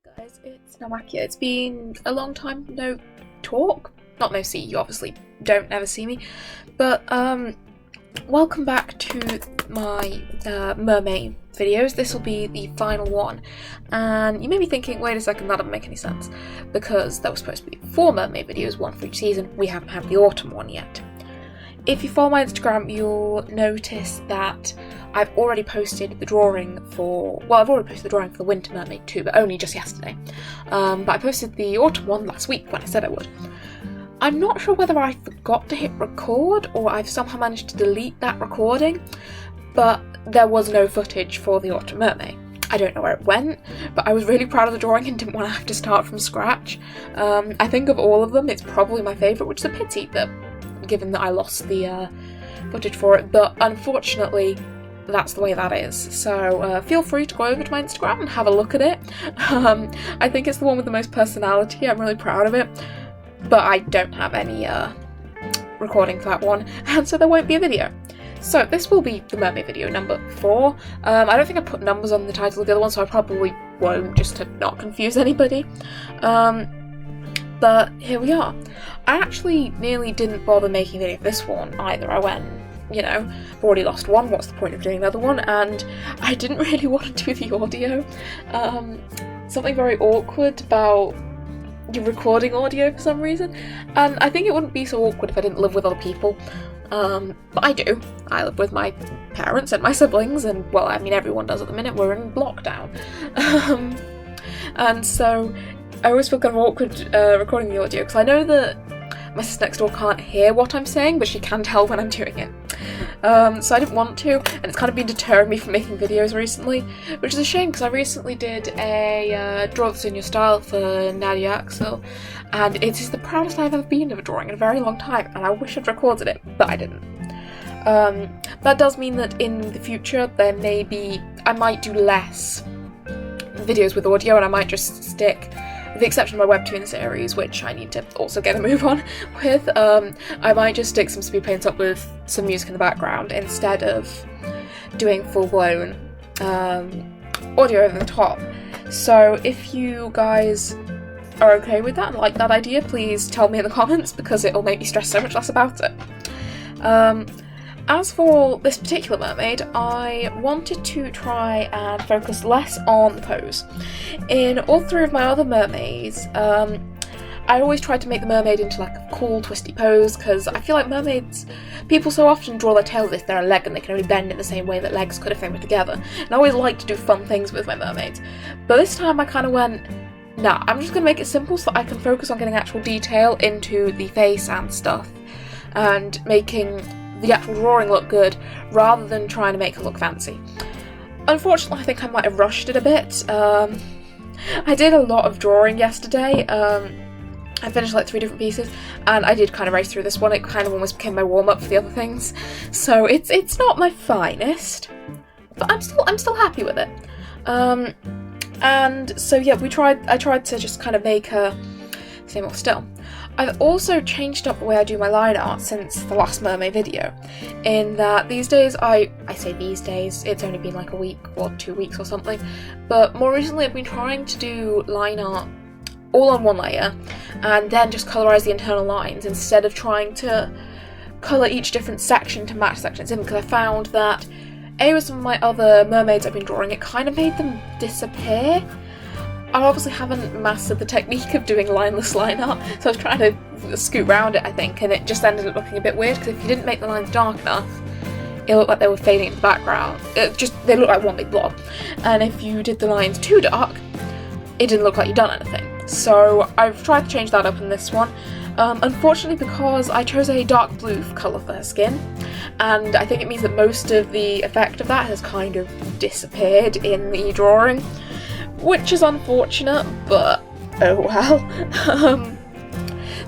Guys, it's Mermay. It's been a long time no talk. Not no see, you obviously don't ever see me. But welcome back to my Mermaid videos. This will be the final one. And you may be thinking, wait a second, that doesn't make any sense. Because there was supposed to be 4 Mermaid videos, one for each season. We haven't had the autumn one yet. If you follow my Instagram, you'll notice that I've already posted the drawing for, well, I've already posted the drawing for the Winter Mermaid too, but only just yesterday. But I posted the autumn one last week when I said I would. I'm not sure whether I forgot to hit record or I've somehow managed to delete that recording, but there was no footage for the Autumn Mermaid. I don't know where it went, but I was really proud of the drawing and didn't want to have to start from scratch. I think of all of them, it's probably my favourite, which is a pity, that given that I lost the footage for it, but unfortunately that's the way that is. So feel free to go over to my Instagram and have a look at it. I think it's the one with the most personality. I'm really proud of it, but I don't have any recording for that one, and so there won't be a video. So this will be the Mermaid video number 4. I don't think I put numbers on the title of the other one, so I probably won't, just to not confuse anybody. But here we are. I actually nearly didn't bother making a video for this one either. I went, you know, I've already lost one, what's the point of doing another one? And I didn't really want to do the audio. Something very awkward about recording audio for some reason. And I think it wouldn't be so awkward if I didn't live with other people. But I do. I live with my parents and my siblings, and, well, I mean, everyone does at the minute. We're in lockdown. And so I always feel kind of awkward recording the audio, because I know that my sister next door can't hear what I'm saying, but she can tell when I'm doing it. So I didn't want to, and it's kind of been deterring me from making videos recently, which is a shame, because I recently did a Draw This In Your Style for Nadia Axel, and it is the proudest I've ever been of a drawing in a very long time, and I wish I'd recorded it, but I didn't. That does mean that in the future there may be, I might do less videos with audio, and I might just stick, with the exception of my webtoon series, which I need to also get a move on with, I might just stick some speed paints up with some music in the background instead of doing full-blown audio over the top. So if you guys are okay with that and like that idea, please tell me in the comments, because it'll make me stress so much less about it. As for this particular mermaid, I wanted to try and focus less on the pose. In all 3 of my other mermaids, I always tried to make the mermaid into like a cool twisty pose, because I feel like mermaids, people so often draw their tail as if they're a leg and they can only bend in the same way that legs could if they were together. And I always like to do fun things with my mermaids. But this time I kind of went, nah, I'm just going to make it simple so that I can focus on getting actual detail into the face and stuff, and making the actual drawing look good, rather than trying to make her look fancy. Unfortunately, I think I might have rushed it a bit. I did a lot of drawing yesterday. I finished like 3 different pieces, and I did kind of race through this one. It kind of almost became my warm-up for the other things. So it's not my finest, but I'm still happy with it. And so yeah, I tried to just kind of make her same old still. I've also changed up the way I do my line art since the last Mermaid video, in that these days, I say these days, it's only been like a week or 2 weeks or something, but more recently I've been trying to do line art all on one layer and then just colorise the internal lines instead of trying to colour each different section to match sections in, because I found that with some of my other mermaids I've been drawing, it kind of made them disappear. I obviously haven't mastered the technique of doing lineless line art, so I was trying to scoot around it, I think, and it just ended up looking a bit weird, because if you didn't make the lines dark enough, it looked like they were fading into the background. They looked like one big blob. And if you did the lines too dark, it didn't look like you'd done anything. So I've tried to change that up in this one. Unfortunately, because I chose a dark blue colour for her skin, and I think it means that most of the effect of that has kind of disappeared in the drawing, which is unfortunate, but oh well.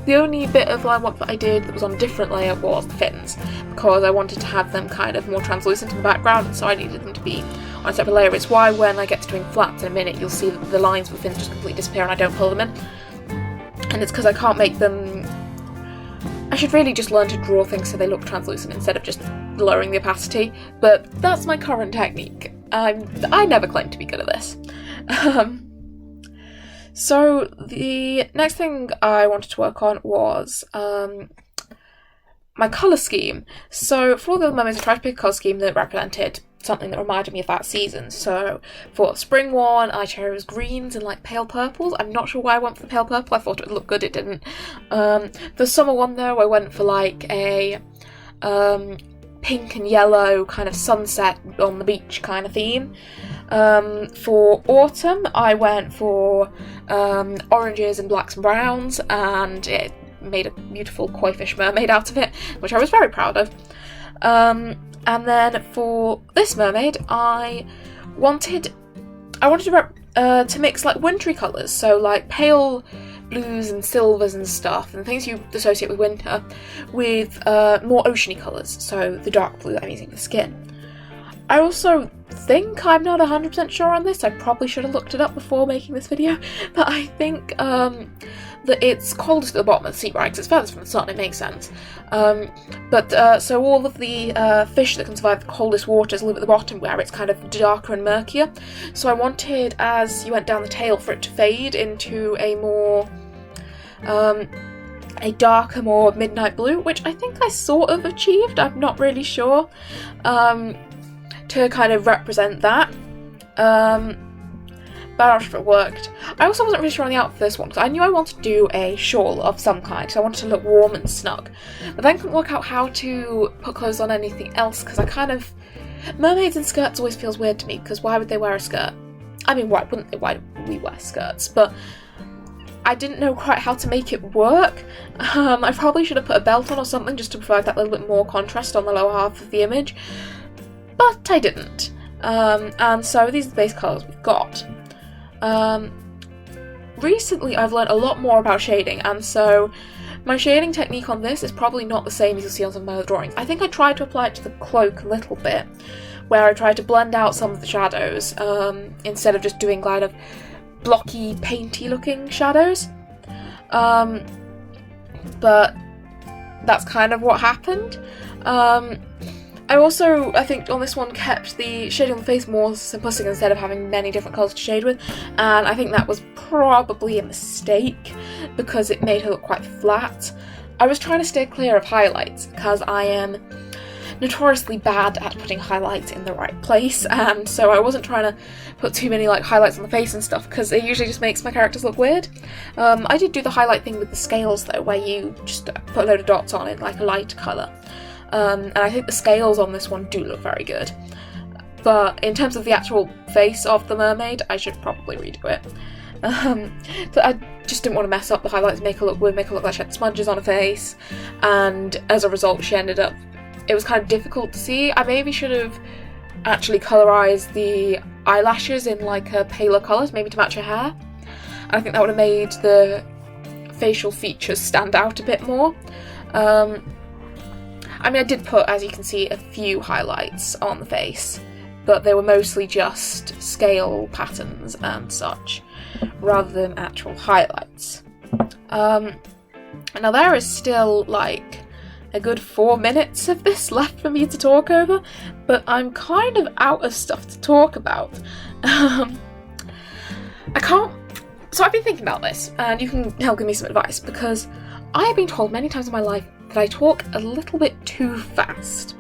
The only bit of line work that I did that was on a different layer was the fins, because I wanted to have them kind of more translucent in the background, and so I needed them to be on a separate layer. It's why when I get to doing flaps in a minute, you'll see that the lines of the fins just completely disappear and I don't pull them in. And it's because I can't make them... I should really just learn to draw things so they look translucent instead of just lowering the opacity, but that's my current technique. I never claimed to be good at this. So the next thing I wanted to work on was my colour scheme. So for the Mermaids, I tried to pick a colour scheme that represented something that reminded me of that season. So for spring one, I chose greens and like pale purples. I'm not sure why I went for the pale purple. I thought it would look good, it didn't. The summer one though, I went for like a pink and yellow kind of sunset on the beach kind of theme. For autumn, I went for oranges and blacks and browns, and it made a beautiful koi fish mermaid out of it, which I was very proud of. And then for this mermaid, I wanted to mix like wintry colours, so like pale blues and silvers and stuff, and things you associate with winter, with more oceany colours, so the dark blue that I'm using for skin. I also think, I'm not 100% sure on this, I probably should have looked it up before making this video, but I think that it's coldest at the bottom of the sea, right, because it's furthest from the sun, it makes sense. So all of the fish that can survive the coldest waters live at the bottom, where it's kind of darker and murkier. So I wanted, as you went down the tail, for it to fade into a more a darker, more midnight blue, which I think I sort of achieved, I'm not really sure, to kind of represent that. But I'm not sure if it worked. I also wasn't really sure on the outfit for this one, because I knew I wanted to do a shawl of some kind, so I wanted to look warm and snug. But then couldn't work out how to put clothes on anything else, because I kind of... Mermaids in skirts always feels weird to me, because why would they wear a skirt? I mean, why wouldn't they? Why do we wear skirts? But I didn't know quite how to make it work. I probably should have put a belt on or something, just to provide that little bit more contrast on the lower half of the image. But I didn't. And so these are the base colours we've got. Recently I've learned a lot more about shading, and so my shading technique on this is probably not the same as you'll see on some of my other drawings. I think I tried to apply it to the cloak a little bit, where I tried to blend out some of the shadows, instead of just doing kind of blocky, painty looking shadows. But that's kind of what happened. I think on this one kept the shading on the face more simplistic instead of having many different colours to shade with, and I think that was probably a mistake because it made her look quite flat. I was trying to stay clear of highlights because I am notoriously bad at putting highlights in the right place, and so I wasn't trying to put too many like highlights on the face and stuff because it usually just makes my characters look weird. I did do the highlight thing with the scales though, where you just put a load of dots on it like a light colour. And I think the scales on this one do look very good. But in terms of the actual face of the mermaid, I should probably redo it. So I just didn't want to mess up the highlights, make her look weird, make her look like she had smudges on her face, and as a result she ended up... It was kind of difficult to see. I maybe should have actually colorised the eyelashes in like a paler colours, maybe to match her hair. I think that would have made the facial features stand out a bit more. I mean, I did put, as you can see, a few highlights on the face, but they were mostly just scale patterns and such, rather than actual highlights. Now there is still, like, a good 4 minutes of this left for me to talk over, but I'm kind of out of stuff to talk about. So I've been thinking about this, and you can help give me some advice, because I have been told many times in my life that I talk a little bit too fast,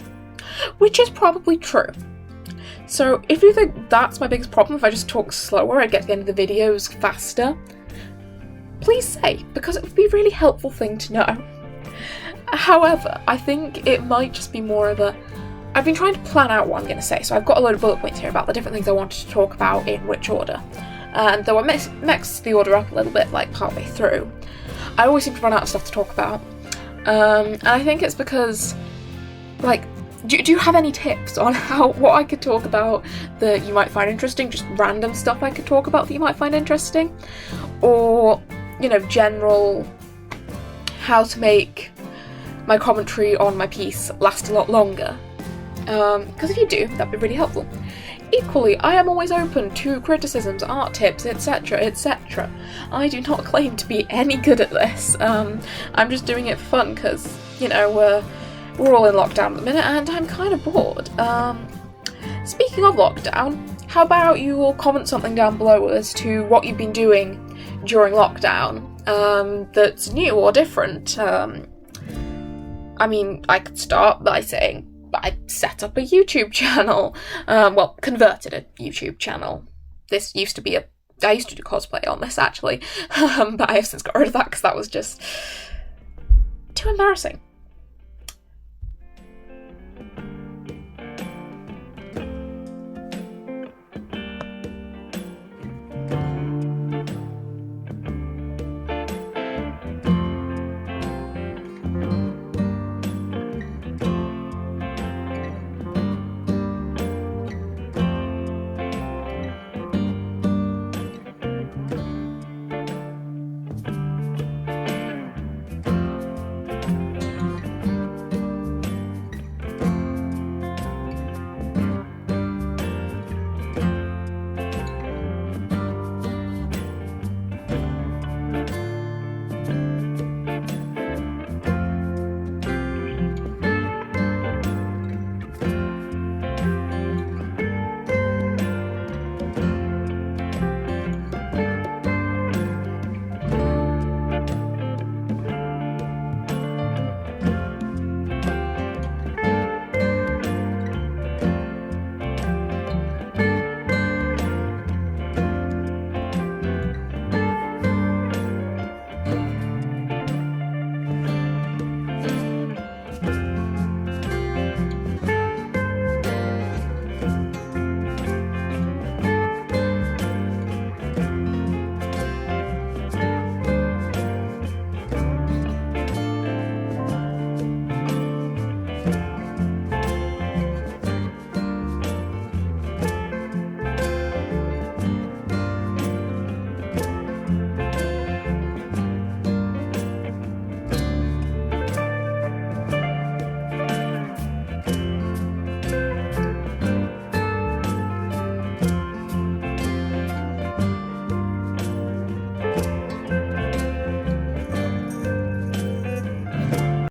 which is probably true. So if you think that's my biggest problem, if I just talk slower and get to the end of the videos faster, please say, because it would be a really helpful thing to know. However, I think it might just be more of a... I've been trying to plan out what I'm going to say, so I've got a load of bullet points here about the different things I wanted to talk about in which order. And though I mixed the order up a little bit, like partway through, I always seem to run out of stuff to talk about. And I think it's because, like, do you have any tips on what I could talk about that you might find interesting? Just random stuff I could talk about that you might find interesting? Or, you know, general how to make my commentary on my piece last a lot longer? Because if you do, that'd be really helpful. Equally, I am always open to criticisms, art tips, etc, etc. I do not claim to be any good at this. I'm just doing it for fun because, you know, we're all in lockdown at the minute and I'm kind of bored. Speaking of lockdown, how about you all comment something down below as to what you've been doing during lockdown that's new or different. I mean, I could start by saying I set up a YouTube channel. Well, converted a YouTube channel. This used to be I used to do cosplay on this, actually, but I have since got rid of that because that was just too embarrassing.